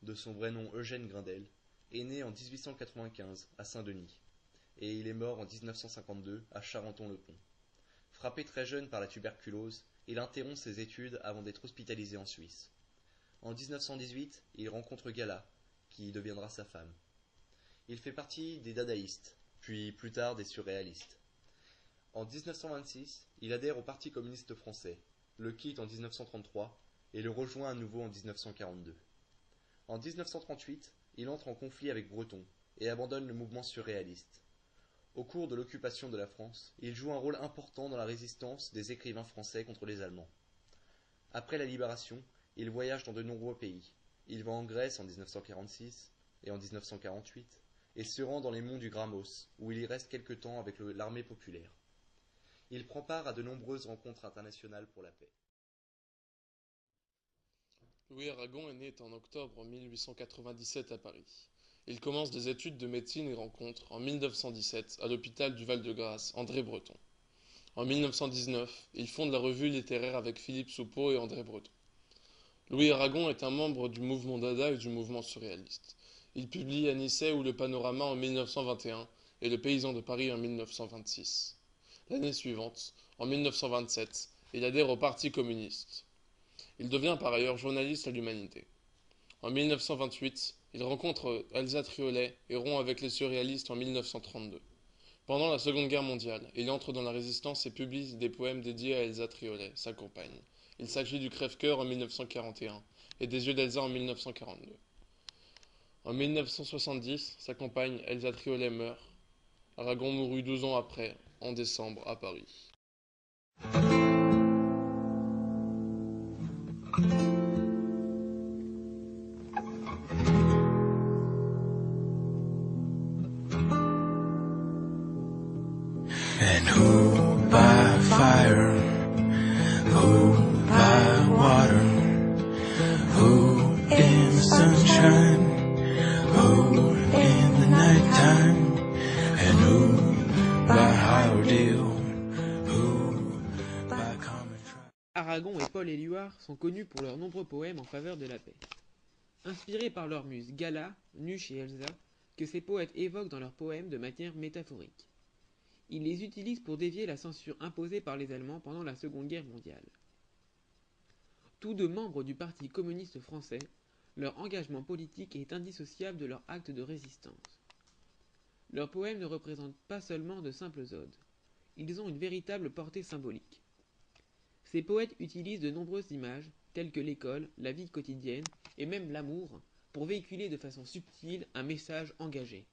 de son vrai nom Eugène Grindel, est né en 1895 à Saint-Denis, et il est mort en 1952 à Charenton-le-Pont. Frappé très jeune par la tuberculose, il interrompt ses études avant d'être hospitalisé en Suisse. En 1918, il rencontre Gala, qui deviendra sa femme. Il fait partie des dadaïstes, puis plus tard des surréalistes. En 1926, il adhère au Parti communiste français, le quitte en 1933 et le rejoint à nouveau en 1942. En 1938, il entre en conflit avec Breton et abandonne le mouvement surréaliste. Au cours de l'occupation de la France, il joue un rôle important dans la résistance des écrivains français contre les Allemands. Après la Libération, il voyage dans de nombreux pays. Il va en Grèce en 1946 et en 1948 et se rend dans les monts du Grammos, où il y reste quelque temps avec l'armée populaire. Il prend part à de nombreuses rencontres internationales pour la paix. Louis Aragon est né en octobre 1897 à Paris. Il commence des études de médecine et rencontre en 1917 à l'hôpital du Val-de-Grâce André Breton. En 1919, il fonde la revue littéraire avec Philippe Soupeau et André Breton. Louis Aragon est un membre du mouvement Dada et du mouvement surréaliste. Il publie Anicet ou Le Panorama en 1921 et Le Paysan de Paris en 1926. L'année suivante, en 1927, il adhère au Parti communiste. Il devient par ailleurs journaliste à l'Humanité. En 1928, il rencontre Elsa Triolet et rompt avec les surréalistes en 1932. Pendant la Seconde Guerre mondiale, il entre dans la résistance et publie des poèmes dédiés à Elsa Triolet, sa compagne. Il s'agit du Crève-cœur en 1941 et des Yeux d'Elsa en 1942. En 1970, sa compagne Elsa Triolet meurt. Aragon mourut 12 ans après, en décembre, à Paris. And who by fire, who by water, who in the sunshine, who in the nighttime, and who by high ordeal, who by common trial. Aragon et Paul Éluard sont connus pour leurs nombreux poèmes en faveur de la paix. Inspirés par leur muse Gala, Nuche et Elsa, que ces poètes évoquent dans leurs poèmes de manière métaphorique. Ils les utilisent pour dévier la censure imposée par les Allemands pendant la Seconde Guerre mondiale. Tous deux membres du Parti communiste français, leur engagement politique est indissociable de leur acte de résistance. Leurs poèmes ne représentent pas seulement de simples odes, ils ont une véritable portée symbolique. Ces poètes utilisent de nombreuses images, telles que l'école, la vie quotidienne et même l'amour, pour véhiculer de façon subtile un message engagé.